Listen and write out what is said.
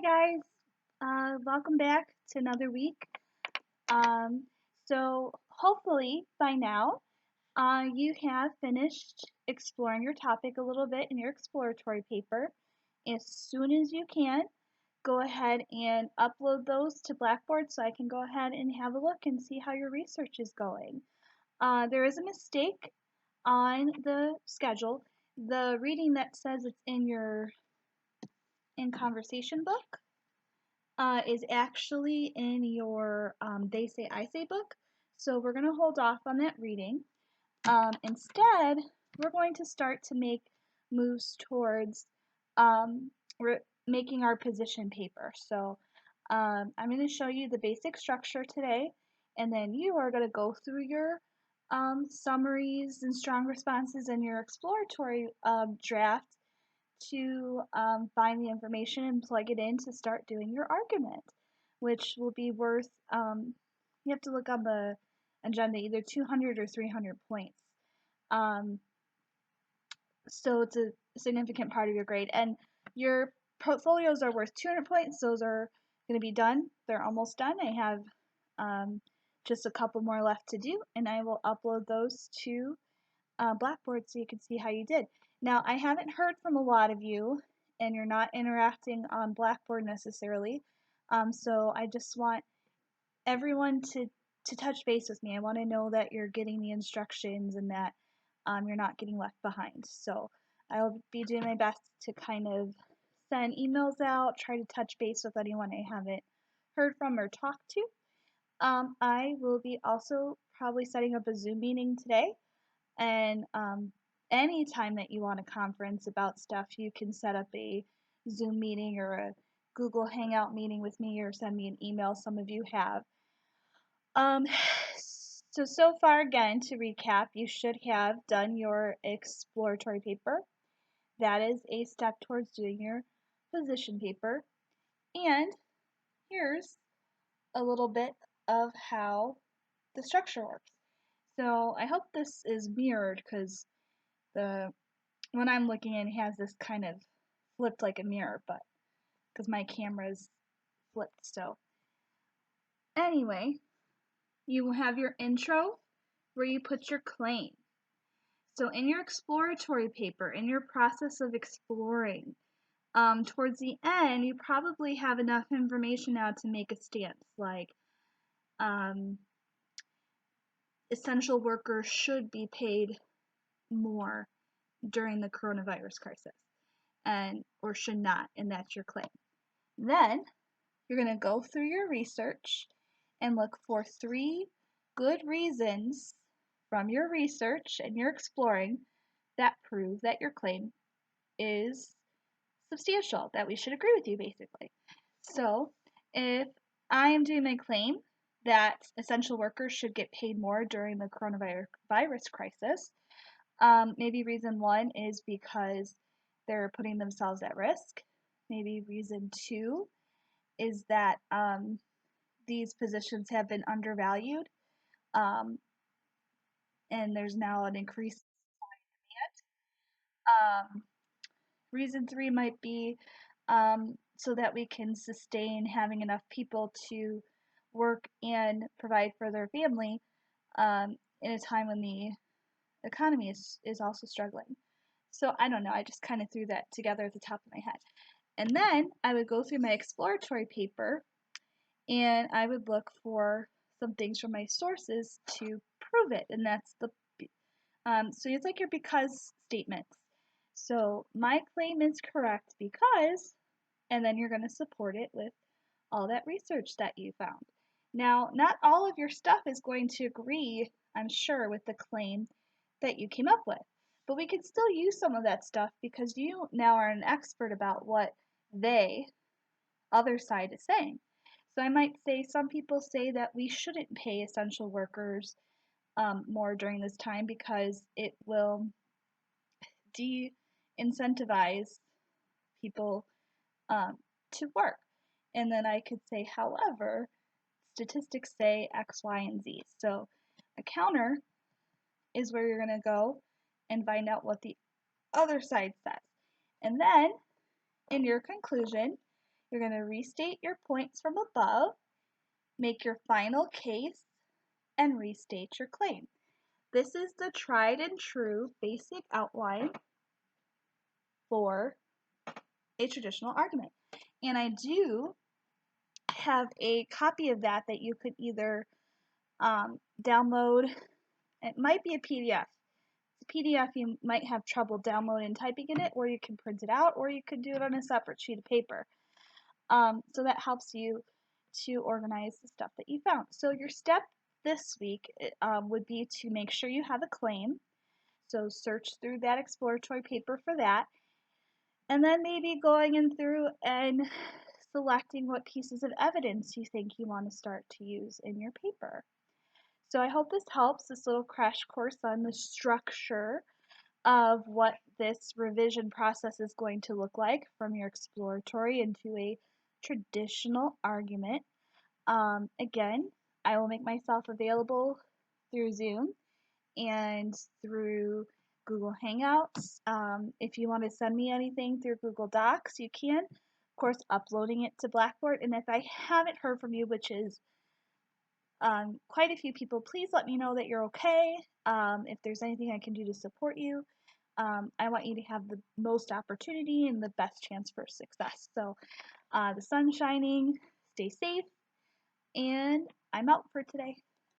Hi guys, welcome back to another week. Um, so hopefully by now you have finished exploring your topic a little bit in your exploratory paper. As soon as you can, go ahead and upload those to Blackboard so I can go ahead and have a look and see how your research is going. There is a mistake on the schedule. The reading that says it's in your in conversation book is actually in your They Say I Say book. So we're going to hold off on that reading. Instead, we're going to start to make moves towards um, making our position paper. So I'm going to show you the basic structure today, and then you are going to go through your summaries and strong responses and your exploratory draft to find the information and plug it in to start doing your argument, which will be worth, you have to look on the agenda, either 200 or 300 points. So it's a significant part of your grade. And your portfolios are worth 200 points. Those are going to be done. They're almost done. I have just a couple more left to do, and I will upload those to Blackboard so you can see how you did. Now, I haven't heard from a lot of you, and you're not interacting on Blackboard necessarily. So I just want everyone to touch base with me. I want to know that you're getting the instructions and that you're not getting left behind. So I'll be doing my best to kind of send emails out, try to touch base with anyone I haven't heard from or talked to. I will be also probably setting up a Zoom meeting today, and anytime that you want a conference about stuff, you can set up a Zoom meeting or a Google Hangout meeting with me or send me an email. Some of you have. Um, so far, again, to recap, you should have done your exploratory paper. That is a step towards doing your position paper. And here's a little bit of how the structure works. So I hope this is mirrored because the when I'm looking in, it has this kind of flipped like a mirror, but because my camera's flipped. So anyway, you have your intro where you put your claim. So in your exploratory paper, in your process of exploring, towards the end, you probably have enough information now to make a stance, like um, essential workers should be paid more during the coronavirus crisis, and or should not, and that's your claim. Then you're going to go through your research and look for 3 good reasons from your research and your exploring that prove that your claim is substantial, that we should agree with you, basically. So, if I am doing my claim that essential workers should get paid more during the coronavirus crisis, maybe reason 1 is because they're putting themselves at risk. Maybe reason 2 is that these positions have been undervalued, um, and there's now an increased demand. Reason 3 might be so that we can sustain having enough people to work and provide for their family in a time when the economy is also struggling. So I don't know, I just kind of threw that together at the top of my head. And then I would go through my exploratory paper and I would look for some things from my sources to prove it. And that's so it's like your because statements. So my claim is correct because, and then you're going to support it with all that research that you found. Now, not all of your stuff is going to agree, I'm sure, with the claim that you came up with, but we can still use some of that stuff because you now are an expert about what other side is saying. So I might say some people say that we shouldn't pay essential workers more during this time because it will de-incentivize people to work. And then I could say, however, statistics say X, Y, and Z. So a counter is where you're going to go and find out what the other side says. And then in your conclusion, You're going to restate your points from above, make your final case, and restate your claim. This is the tried and true basic outline for a traditional argument. And I do have a copy of that you could either download. It might be a PDF. It's a PDF you might have trouble downloading and typing in it, or you can print it out, or you could do it on a separate sheet of paper. So that helps you to organize the stuff that you found. So your step this week would be to make sure you have a claim. So search through that exploratory paper for that. And then maybe going in through and selecting what pieces of evidence you think you want to start to use in your paper. So I hope this helps, this little crash course on the structure of what this revision process is going to look like from your exploratory into a traditional argument. Again, I will make myself available through Zoom and through Google Hangouts. If you want to send me anything through Google Docs, you can. Of course, uploading it to Blackboard. And if I haven't heard from you, which is quite a few people, please let me know that you're okay. If there's anything I can do to support you, I want you to have the most opportunity and the best chance for success. So the sun's shining, stay safe, and I'm out for today.